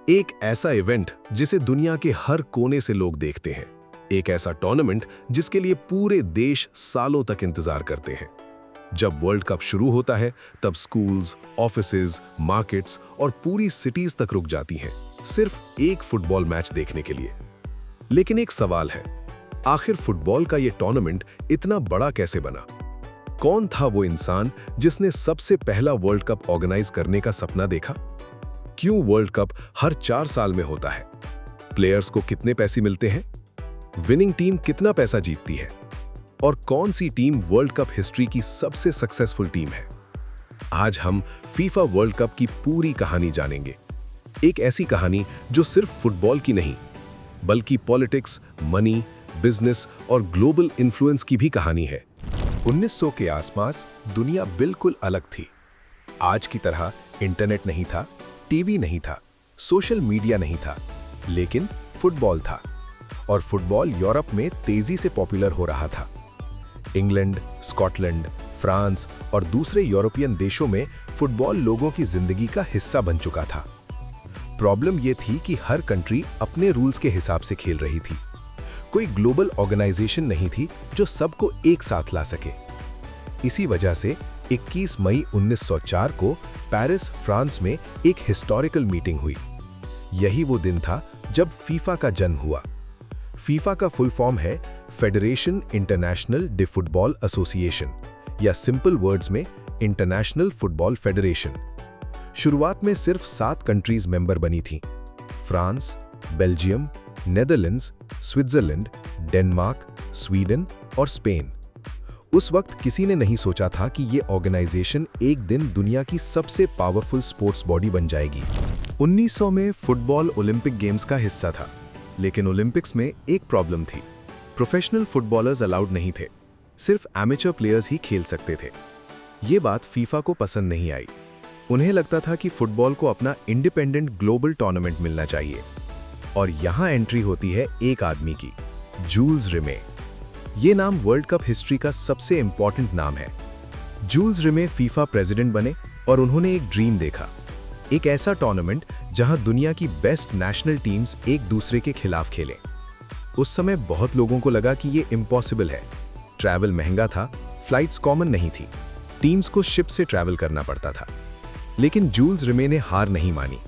एक ऐसा इवेंट जिसे दुनिया के हर कोने से लोग देखते हैं, एक ऐसा टूर्नामेंट जिसके लिए पूरे देश सालों तक इंतजार करते हैं। जब वर्ल्ड कप शुरू होता है तब स्कूल्स, ऑफिसेज, मार्केट्स और पूरी सिटीज तक रुक जाती हैं, सिर्फ एक फुटबॉल मैच देखने के लिए। लेकिन एक सवाल है, आखिर फुटबॉल का ये टूर्नामेंट इतना बड़ा कैसे बना? कौन था वो इंसान जिसने सबसे पहला वर्ल्ड कप ऑर्गेनाइज करने का सपना देखा? क्यों वर्ल्ड कप हर 4 साल में होता है? प्लेयर्स को कितने पैसे मिलते हैं? विनिंग टीम कितना पैसा जीतती है? और कौन सी टीम वर्ल्ड कप हिस्ट्री की सबसे सक्सेसफुल टीम है? आज हम फीफा वर्ल्ड कप की पूरी कहानी जानेंगे। एक ऐसी कहानी जो सिर्फ फुटबॉल की नहीं, बल्कि पॉलिटिक्स, मनी, बिजनेस और ग्लोबल इन्फ्लुएंस की भी कहानी है। 1900 के आसपास दुनिया बिल्कुल अलग थी। आज की तरह इंटरनेट नहीं था, टीवी नहीं था, सोशल मीडिया नहीं था, लेकिन फुटबॉल था। और फुटबॉल यूरोप में तेजी से पॉपुलर हो रहा था। इंग्लैंड, स्कॉटलैंड, फ्रांस और दूसरे यूरोपियन देशों में फुटबॉल लोगों की जिंदगी का हिस्सा बन चुका था। प्रॉब्लम यह थी कि हर कंट्री अपने रूल्स के हिसाब से खेल रही थी। कोई ग्लोबल ऑर्गेनाइजेशन नहीं थी जो सबको एक साथ ला सके। इसी वजह से 21 मई 1904 को पेरिस, फ्रांस में एक हिस्टोरिकल मीटिंग हुई। यही वो दिन था जब फीफा का जन्म हुआ। फीफा का फुल फॉर्म है federation international day football association, या सिंपल वर्ड्स में इंटरनेशनल फुटबॉल फेडरेशन। शुरुआत में सिर्फ 7 कंट्रीज मेंबर बनी थीं: France, Belgium, Netherlands, Switzerland, Denmark, Sweden और स्पेन। उस वक्त किसी ने नहीं सोचा था कि ये ऑर्गेनाइजेशन एक दिन दुनिया की सबसे पावरफुल स्पोर्ट्स बॉडी बन जाएगी। 1900 में फुटबॉल ओलंपिक गेम्स का हिस्सा था, लेकिन ओलंपिक्स में एक प्रॉब्लम थी। प्रोफेशनल फुटबॉलर्स अलाउड नहीं थे, सिर्फ एमेचर प्लेयर्स ही खेल सकते थे। ये बात फीफा को पसंद नहीं आई। उन्हें लगता था कि फुटबॉल को अपना इंडिपेंडेंट ग्लोबल टूर्नामेंट मिलना चाहिए। और यहां एंट्री होती है एक आदमी की, जूल्स रिमे। ये नाम वर्ल्ड कप हिस्ट्री का सबसे इंपॉर्टेंट नाम है। जूल्स रिमे फीफा प्रेसिडेंट बने और उन्होंने एक ड्रीम देखा, एक ऐसा टूर्नामेंट जहां दुनिया की बेस्ट नेशनल टीम्स एक दूसरे के खिलाफ खेलें। उस समय बहुत लोगों को लगा कि ये इम्पॉसिबल है। ट्रैवल महंगा था, फ्लाइट्स कॉमन नहीं थी, टीम्स को शिप से ट्रैवल करना पड़ता था। लेकिन जूल्स रिमे ने हार नहीं मानी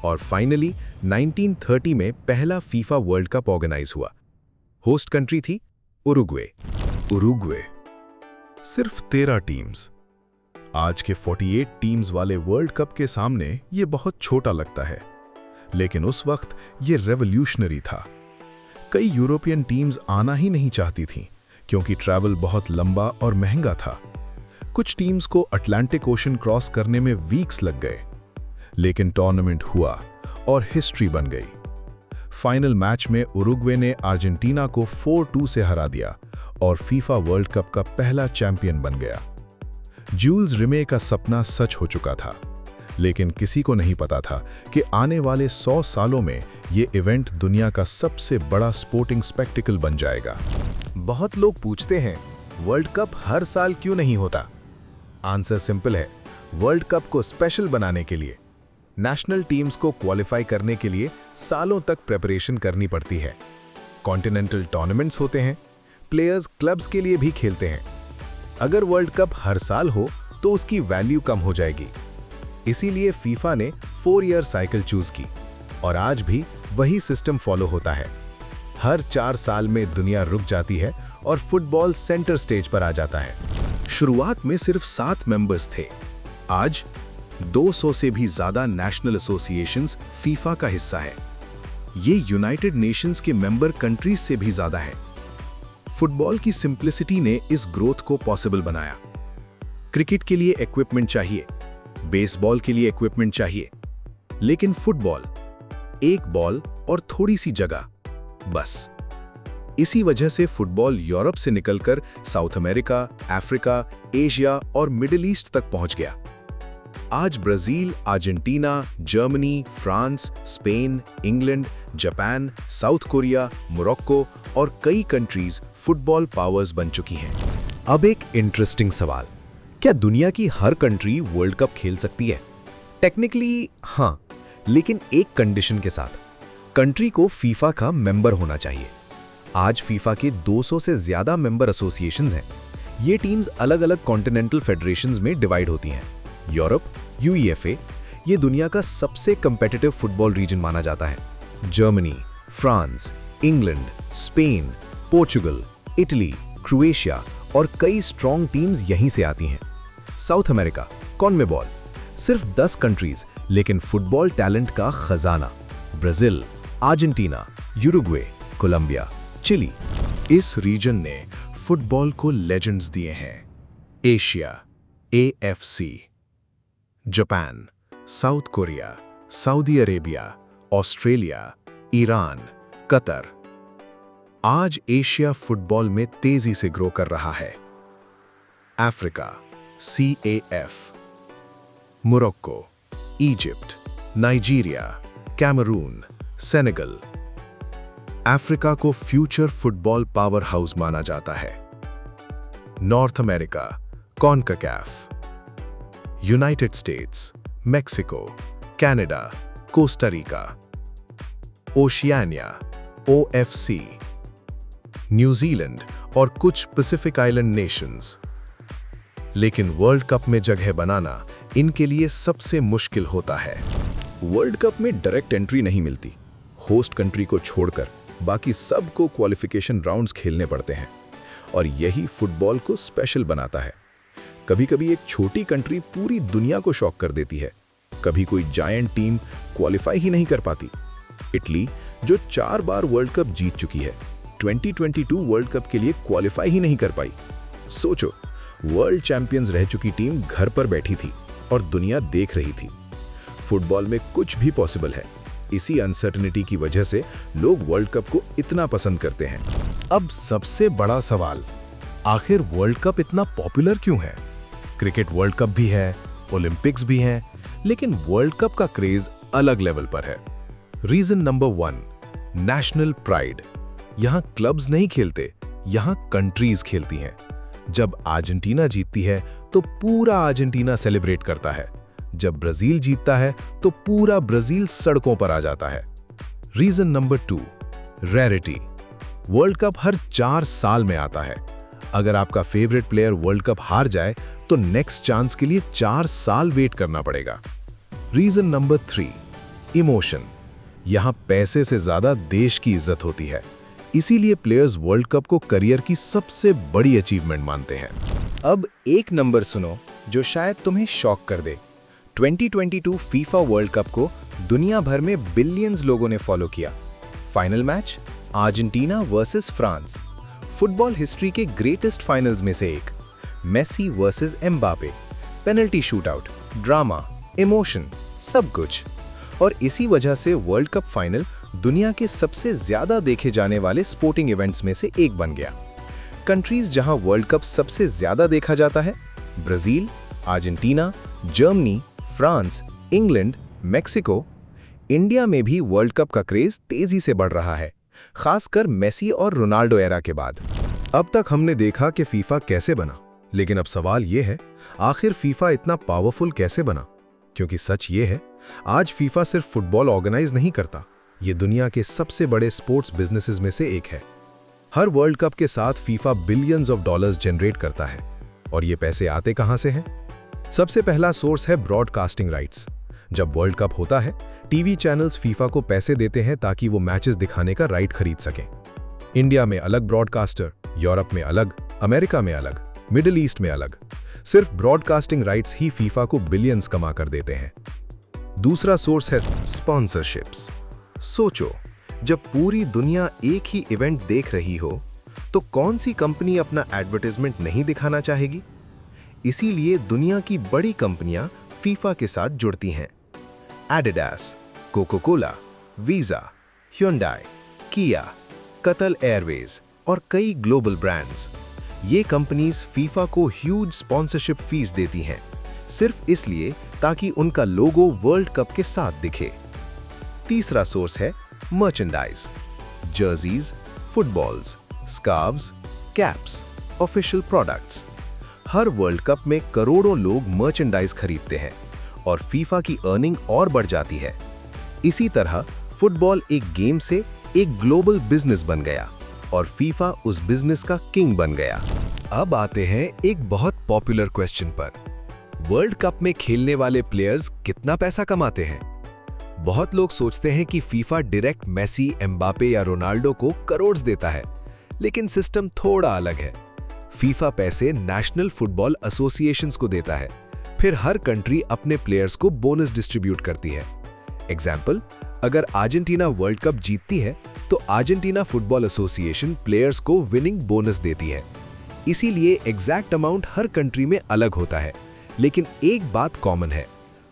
और फाइनली 1930 में पहला फीफा वर्ल्ड कप ऑर्गेनाइज हुआ। होस्ट कंट्री थी उरुग्वे। सिर्फ 13 टीम्स। आज के 48 टीम्स वाले वर्ल्ड कप के सामने ये बहुत छोटा लगता है, लेकिन उस वक्त ये रेवोल्यूशनरी था। कई यूरोपियन टीम्स आना ही नहीं चाहती थीं, क्योंकि ट्रैवल बहुत लंबा और महंगा था। कुछ टीम्स को अटलांटिक ओशन क्रॉस करने में वीक्स लग गए। लेकिन टूर्नामेंट हुआ और हिस्ट्री बन गई। फाइनल मैच में उरुग्वे ने अर्जेंटीना को 4-2 से हरा दिया और फीफा वर्ल्ड कप का पहला चैंपियन बन गया। जूल्स रिमे का सपना सच हो चुका था, लेकिन किसी को नहीं पता था कि आने वाले 100 सालों में ये इवेंट दुनिया का सबसे बड़ा स्पोर्टिंग स्पेक्टिकल बन जाएगा। बहुत लोग पूछते हैं, वर्ल्ड कप हर साल क्यों नहीं होता? आंसर सिंपल है, वर्ल्ड कप को स्पेशल बनाने के लिए, नेशनल टीम्स को क्वालिफाई करने के लिए सालों तक प्रिपरेशन करनी पड़ती है। कॉन्टिनेंटल टूर्नामेंट्स होते हैं, प्लेयर्स क्लब्स के लिए भी खेलते हैं। अगर वर्ल्ड कप हर साल हो तो उसकी वैल्यू कम हो जाएगी। इसीलिए फीफा ने 4 ईयर साइकिल चूज की और आज भी वही सिस्टम फॉलो होता है। हर 4 साल में दुनिया रुक जाती है और फुटबॉल सेंटर स्टेज पर आ जाता है। शुरुआत में सिर्फ 7 मेंबर्स थे। आज 200 से भी ज्यादा नेशनल एसोसिएशंस फीफा का हिस्सा है। ये यूनाइटेड नेशंस के मेंबर कंट्रीज से भी ज्यादा है। फुटबॉल की सिंप्लिसिटी ने इस ग्रोथ को पॉसिबल बनाया। क्रिकेट के लिए इक्विपमेंट चाहिए, बेसबॉल के लिए इक्विपमेंट चाहिए, लेकिन फुटबॉल एक बॉल और थोड़ी सी जगह, बस। इसी वजह से फुटबॉल यूरोप से निकलकर साउथ अमेरिका, अफ्रीका, एशिया और मिडिल ईस्ट तक पहुंच गया। आज Brazil, Argentina, Germany, France, Spain, England, Japan, South Korea, Morocco और कई कंट्रीज फुटबॉल पावर्स बन चुकी हैं। अब एक इंटरेस्टिंग सवाल, क्या दुनिया की हर कंट्री वर्ल्ड कप खेल सकती है? टेक्निकली हाँ, लेकिन एक कंडीशन के साथ, कंट्री को फीफा का मेंबर होना चाहिए। आज फीफा के 200 से ज्यादा मेंबर एसोसिएशंस हैं। ये टीम्स अलग-अलग कॉन्टिनेंटल फेडरेशंस में डिवाइड होती हैं। यूरोप, यूईएफए, ये दुनिया का सबसे कम्पिटिटिव फुटबॉल रीजन माना जाता है। Germany, France, England, Spain, Portugal, Italy, Croatia और कई स्ट्रॉन्ग टीम्स यहीं से आती हैं। साउथ अमेरिका, कॉन्मेबॉल, सिर्फ 10 कंट्रीज लेकिन फुटबॉल टैलेंट का खजाना। Brazil, Argentina, Uruguay, Colombia, Chile. इस रीजन ने फुटबॉल को लेजेंड्स दिए हैं। Asia, AFC, Japan, South Korea, Saudi Arabia, Australia, Iran, Qatar. आज एशिया फुटबॉल में तेजी से ग्रो कर रहा है। Africa, CAF, Morocco, Egypt, Nigeria, Cameroon, Senegal. Africa को फ्यूचर फुटबॉल पावर हाउस माना जाता है। North America, CONCACAF, United States, Mexico, Canada, Costa Rica. Oceania, OFC, New Zealand और कुछ पैसिफिक आइलैंड नेशंस। लेकिन वर्ल्ड कप में जगह बनाना इनके लिए सबसे मुश्किल होता है। वर्ल्ड कप में डायरेक्ट एंट्री नहीं मिलती। होस्ट कंट्री को छोड़कर बाकी सबको क्वालिफिकेशन राउंड्स खेलने पड़ते हैं और यही फुटबॉल को स्पेशल बनाता है। कभी-कभी एक छोटी कंट्री पूरी दुनिया को शॉक कर देती है। कभी कोई जायंट टीम क्वालिफाई ही नहीं कर पाती। इटली, जो 4 बार वर्ल्ड कप जीत चुकी है, 2022 वर्ल्ड कप के लिए क्वालिफाई ही नहीं कर पाई। सोचो, वर्ल्ड चैंपियंस रह चुकी टीम घर पर बैठी थी और दुनिया देख रही थी। फुटबॉल में कुछ भी पॉसिबल है। इसी अनसर्टेनिटी की वजह से लोग वर्ल्ड कप को इतना पसंद करते हैं। अब सबसे बड़ा सवाल, आखिर वर्ल्ड कप इतना पॉपुलर क्यों है? क्रिकेट वर्ल्ड कप भी है, ओलंपिक्स भी हैं, लेकिन वर्ल्ड कप का क्रेज अलग लेवल पर है। Reason number 1, national pride. यहाँ क्लब्स नहीं खेलते, यहाँ कंट्रीज खेलती हैं। जब अर्जेंटीना जीतती है तो पूरा अर्जेंटीना सेलिब्रेट करता है। जब ब्राजील जीतता है तो पूरा ब्राजील सड़कों पर आ जाता है। Reason number 2, rarity. World cup हर 4 साल में आता है। अगर आपका फेवरेट प्लेयर वर्ल्ड कप हार जाए तो नेक्स्ट चांस के लिए 4 साल वेट करना पड़ेगा। Reason number 3, emotion. यहां पैसे से ज्यादा देश की इज्जत होती है, इसीलिए प्लेयर्स वर्ल्ड कप को करियर की सबसे बड़ी अचीवमेंट मानते हैं। अब एक नंबर सुनो जो शायद तुम्हें शॉक कर दे। 2022 फीफा वर्ल्ड कप को दुनिया भर में बिलियंस लोगों ने फॉलो किया। Final match Argentina versus France, football history के ग्रेटेस्ट फाइनल्स में से एक। Messi versus Mbappe, penalty shootout, drama, emotion, सब कुछ। और इसी वजह से वर्ल्ड कप फाइनल दुनिया के सबसे ज्यादा देखे जाने वाले स्पोर्टिंग इवेंट्स में से एक बन गया। कंट्रीज जहां वर्ल्ड कप सबसे ज्यादा देखा जाता है, Brazil, Argentina, Germany, France, England, Mexico. India में भी वर्ल्ड कप का क्रेज तेजी से बढ़ रहा है, खासकर मेसी और रोनाल्डो एरा के बाद। अब तक हमने देखा कि फीफा कैसे बना, लेकिन अब सवाल यह है, आखिर फीफा इतना पावरफुल कैसे बना? क्योंकि सच ये है, आज फीफा सिर्फ फुटबॉल ऑर्गेनाइज नहीं करता, ये दुनिया के सबसे बड़े स्पोर्ट्स बिजनेसेस में से एक है। हर वर्ल्ड कप के साथ FIFA billions of dollars generate करता है। और ये पैसे आते कहां से हैं? सबसे पहला सोर्स है ब्रॉडकास्टिंग राइट्स। जब वर्ल्ड कप होता है, टीवी चैनल्स फीफा को पैसे देते हैं ताकि वो मैचेस दिखाने का राइट खरीद सकें। इंडिया में अलग ब्रॉडकास्टर, यूरोप में अलग, अमेरिका में अलग, मिडिल ईस्ट में अलग। सिर्फ ब्रॉडकास्टिंग राइट्स ही फीफा को बिलियंस कमा कर देते हैं। दूसरा सोर्स है स्पॉन्सरशिप्स। सोचो, जब पूरी दुनिया एक ही इवेंट देख रही हो तो कौन सी कंपनी अपना एडवर्टाइजमेंट नहीं दिखाना चाहेगी? इसीलिए दुनिया की बड़ी कंपनियां फीफा के साथ जुड़ती हैं। Adidas, Coca Cola, Visa, Hyundai, Kia, Qatar Airways और कई ग्लोबल ब्रांड्स। ये कंपनीज फीफा को ह्यूज स्पॉन्सरशिप फीस देती हैं, सिर्फ इसलिए ताकि उनका लोगो वर्ल्ड कप के साथ दिखे। तीसरा सोर्स है merchandise, jerseys, footballs, scarves, caps, official products. हर वर्ल्ड कप में करोड़ों लोग मर्चेंडाइज खरीदते हैं और फीफा की अर्निंग और बढ़ जाती है। इसी तरह फुटबॉल एक गेम से एक ग्लोबल बिजनेस बन गया और फीफा उस बिजनेस का किंग बन गया। अब आते हैं एक बहुत पॉपुलर क्वेश्चन पर। वर्ल्ड कप में खेलने वाले प्लेयर्स कितना पैसा कमाते हैं? बहुत लोग सोचते हैं कि फीफा डायरेक्ट मेसी, एम्बापे या रोनाल्डो को करोड़ देता है, लेकिन सिस्टम थोड़ा अलग है। फीफा पैसे नेशनल फुटबॉल एसोसिएशंस को देता है, फिर हर कंट्री अपने प्लेयर्स को बोनस डिस्ट्रीब्यूट करती है। एग्जाम्पल, अगर अर्जेंटीना वर्ल्ड कप जीतती है तो अर्जेंटीना फुटबॉल एसोसिएशन प्लेयर्स को विनिंग बोनस देती है। इसीलिए एग्जैक्ट अमाउंट हर कंट्री में अलग होता है, लेकिन एक बात कॉमन है,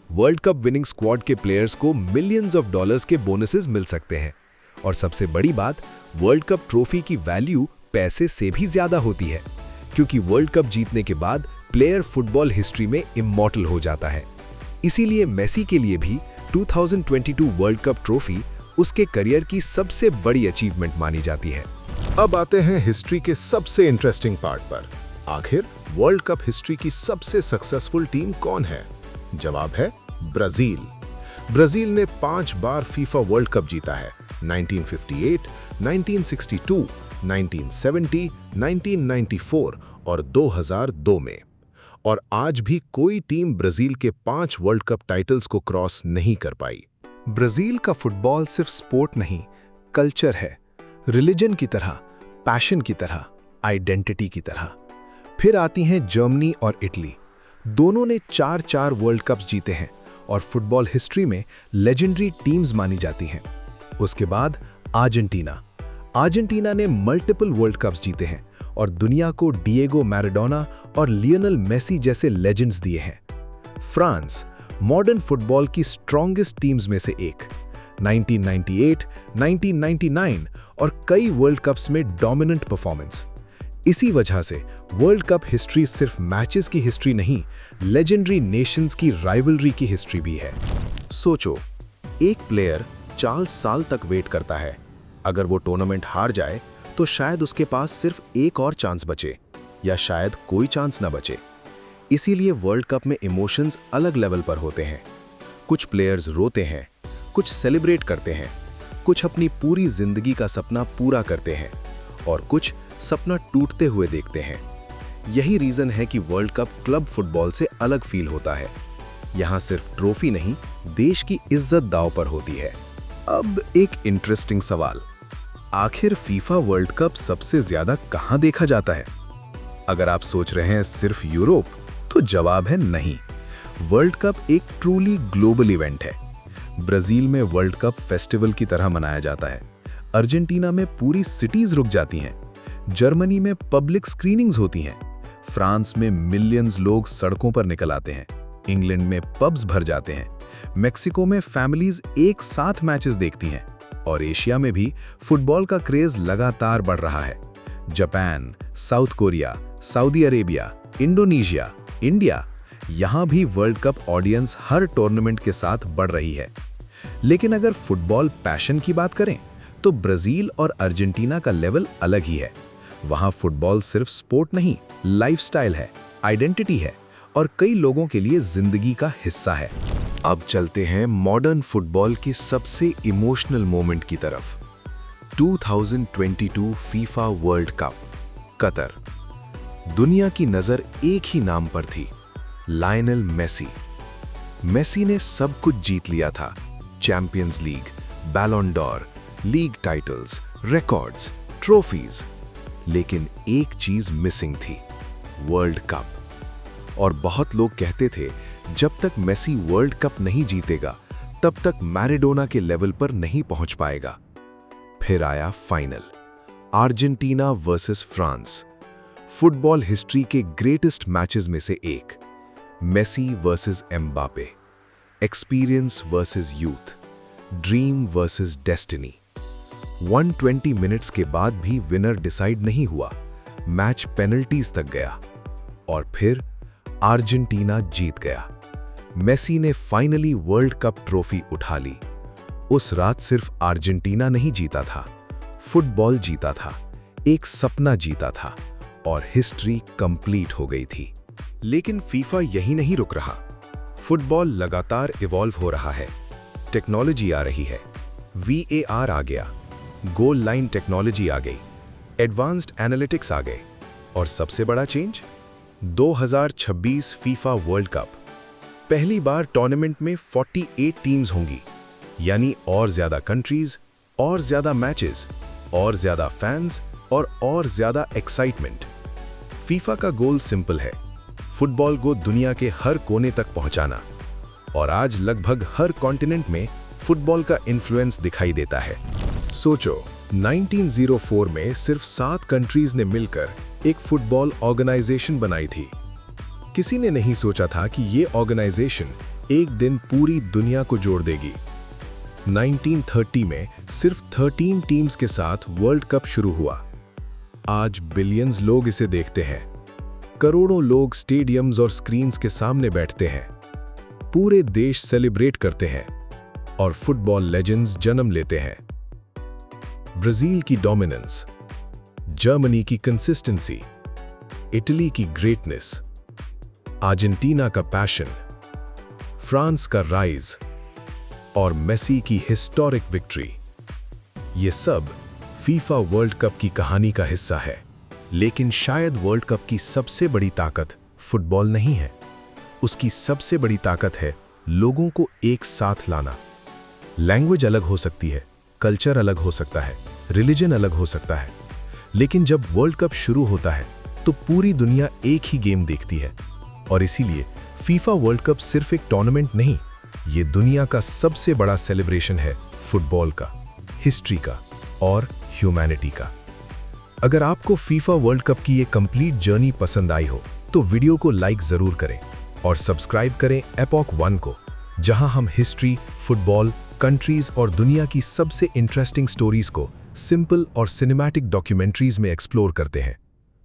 वर्ल्ड कप विनिंग स्क्वाड के प्लेयर्स को मिलियंस ऑफ डॉलर्स के बोनसेस मिल सकते हैं। और सबसे बड़ी बात, वर्ल्ड कप ट्रॉफी की वैल्यू पैसे से भी ज्यादा होती है, क्योंकि वर्ल्ड कप जीतने के बाद प्लेयर फुटबॉल हिस्ट्री में इमॉर्टल हो जाता है। इसीलिए मेसी के लिए भी 2022 वर्ल्ड कप ट्रॉफी उसके करियर की सबसे बड़ी अचीवमेंट मानी जाती है। अब आते हैं हिस्ट्री के सबसे इंटरेस्टिंग पार्ट पर। आखिर वर्ल्ड कप हिस्ट्री की सबसे सक्सेसफुल टीम कौन है? जवाब है ब्राजील। ब्राजील ने 5 बार फीफा वर्ल्ड कप जीता है, 1958, 1962, 1970, 1994 और 2002 में। और आज भी कोई टीम ब्राजील के 5 वर्ल्ड कप टाइटल्स को क्रॉस नहीं कर पाई। ब्राजील का फुटबॉल सिर्फ स्पोर्ट नहीं, कल्चर है, रिलीजन की तरह, पैशन की तरह, आइडेंटिटी की तरह। फिर आती हैं जर्मनी और इटली। दोनों ने 4 वर्ल्ड कप्स जीते हैं और फुटबॉल हिस्ट्री में लेजेंडरी टीम्स मानी जाती हैं। उसके बाद अर्जेंटीना। अर्जेंटीना ने मल्टीपल वर्ल्ड कप्स जीते हैं और दुनिया को डिएगो मैराडोना और लियोनेल मेसी जैसे लेजेंड्स दिए हैं। फ्रांस, मॉडर्न फुटबॉल की स्ट्रॉन्गेस्ट टीम्स में से एक, 1998, 1999 और कई वर्ल्ड कप्स में डोमिनेंट परफॉर्मेंस। इसी वजह से वर्ल्ड कप हिस्ट्री सिर्फ मैचेस की हिस्ट्री नहीं, लेजेंडरी नेशंस की राइवलरी की हिस्ट्री भी है। सोचो, एक प्लेयर 4 साल तक वेट करता है। अगर वो टूर्नामेंट हार जाए तो शायद उसके पास सिर्फ एक और चांस बचे, या शायद कोई चांस ना बचे। इसीलिए वर्ल्ड कप में इमोशंस अलग लेवल पर होते हैं। कुछ प्लेयर्स रोते हैं, कुछ सेलिब्रेट करते हैं, कुछ अपनी पूरी जिंदगी का सपना पूरा करते हैं और कुछ सपना टूटते हुए देखते हैं। यही रीजन है कि वर्ल्ड कप क्लब फुटबॉल से अलग फील होता है। यहाँ सिर्फ ट्रॉफी नहीं, देश की इज्जत दांव पर होती है। अब एक इंटरेस्टिंग सवाल, आखिर फीफा वर्ल्ड कप सबसे ज्यादा कहां देखा जाता है? अगर आप सोच रहे हैं सिर्फ यूरोप, तो जवाब है नहीं। वर्ल्ड कप एक ट्रूली ग्लोबल इवेंट है। ब्राजील में वर्ल्ड कप फेस्टिवल की तरह मनाया जाता है। अर्जेंटीना में पूरी सिटीज रुक जाती हैं। जर्मनी में पब्लिक स्क्रीनिंग्स होती हैं। फ्रांस में मिलियंस लोग सड़कों पर निकल आते हैं। इंग्लैंड में पब्स भर जाते हैं। मेक्सिको में फैमिलीज एक साथ मैचेस देखती हैं। और एशिया में भी फुटबॉल का क्रेज लगातार बढ़ रहा है। Japan, South Korea, Saudi Arabia, Indonesia, India, यहाँ भी वर्ल्ड कप ऑडियंस हर टूर्नामेंट के साथ बढ़ रही है। लेकिन अगर फुटबॉल पैशन की बात करें तो ब्राजील और अर्जेंटीना का लेवल अलग ही है। वहाँ फुटबॉल सिर्फ स्पोर्ट नहीं, लाइफस्टाइल है, आइडेंटिटी है और कई लोगों के लिए जिंदगी का हिस्सा है। अब चलते हैं मॉडर्न फुटबॉल की सबसे इमोशनल मोमेंट की तरफ। 2022 फीफा वर्ल्ड कप, कतर। दुनिया की नजर एक ही नाम पर थी, लायनल मेसी। मेसी ने सब कुछ जीत लिया था, Champions League, Ballon d'Or, league titles, records, trophies. लेकिन एक चीज मिसिंग थी, वर्ल्ड कप। और बहुत लोग कहते थे जब तक मेसी वर्ल्ड कप नहीं जीतेगा तब तक मैराडोना के लेवल पर नहीं पहुंच पाएगा। फिर आया final, Argentina versus France, football history के ग्रेटेस्ट मैचेस में से एक। Messi versus Mbappe, experience versus youth, dream versus destiny. 120 minutes के बाद भी विनर डिसाइड नहीं हुआ, मैच पेनल्टीज तक गया और फिर अर्जेंटीना जीत गया। मेसी ने फाइनली वर्ल्ड कप ट्रॉफी उठा ली। उस रात सिर्फ अर्जेंटीना नहीं जीता था, फुटबॉल जीता था, एक सपना जीता था और हिस्ट्री कंप्लीट हो गई थी। लेकिन फीफा यही नहीं रुक रहा। फुटबॉल लगातार इवॉल्व हो रहा है। टेक्नोलॉजी आ रही है। VAR आ गया, गोल लाइन टेक्नोलॉजी आ गई, एडवांस्ड एनालिटिक्स आ गए और सबसे बड़ा चेंज 2026 फीफा वर्ल्ड कप। पहली बार टूर्नामेंट में 48 टीम्स होंगी, यानी और ज्यादा कंट्रीज, और ज्यादा मैचेस, और ज्यादा फैंस और ज्यादा एक्साइटमेंट। फीफा का गोल सिंपल है, फुटबॉल को दुनिया के हर कोने तक पहुंचाना। और आज लगभग हर कॉन्टिनेंट में फुटबॉल का इन्फ्लुएंस दिखाई देता है। सोचो, 1904 में सिर्फ 7 कंट्रीज ने मिलकर एक फुटबॉल ऑर्गेनाइजेशन बनाई थी। किसी ने नहीं सोचा था कि ये ऑर्गेनाइजेशन एक दिन पूरी दुनिया को जोड़ देगी। 1930 में सिर्फ 13 टीम्स के साथ वर्ल्ड कप शुरू हुआ। आज बिलियंस लोग इसे देखते हैं। करोड़ों लोग स्टेडियम्स और स्क्रीन्स के सामने बैठते हैं। पूरे देश सेलिब्रेट करते हैं और फुटबॉल लेजेंड्स जन्म लेते हैं। ब्राजील की डोमिनेंस, जर्मनी की कंसिस्टेंसी, इटली की ग्रेटनेस, अर्जेंटीना का पैशन, फ्रांस का राइज और मेसी की हिस्टोरिक विक्ट्री, ये सब फीफा वर्ल्ड कप की कहानी का हिस्सा है। लेकिन शायद वर्ल्ड कप की सबसे बड़ी ताकत फुटबॉल नहीं है। उसकी सबसे बड़ी ताकत है लोगों को एक साथ लाना। लैंग्वेज अलग हो सकती है, कल्चर अलग हो सकता है, रिलीजन अलग हो सकता है, लेकिन जब वर्ल्ड कप शुरू होता है तो पूरी दुनिया एक ही गेम देखती है। और इसीलिए फीफा वर्ल्ड कप सिर्फ एक टूर्नामेंट नहीं, ये दुनिया का सबसे बड़ा सेलिब्रेशन है फुटबॉल का, हिस्ट्री का और ह्यूमैनिटी का। अगर आपको फीफा वर्ल्ड कप की ये कंप्लीट जर्नी पसंद आई हो तो वीडियो को लाइक जरूर करें और सब्सक्राइब करें एपॉक 1 को, जहां हम हिस्ट्री, फुटबॉल, कंट्रीज और दुनिया की सबसे इंटरेस्टिंग स्टोरीज को सिंपल और सिनेमैटिक डॉक्यूमेंट्रीज में एक्सप्लोर करते हैं।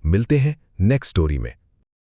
मिलते हैं नेक्स्ट स्टोरी में।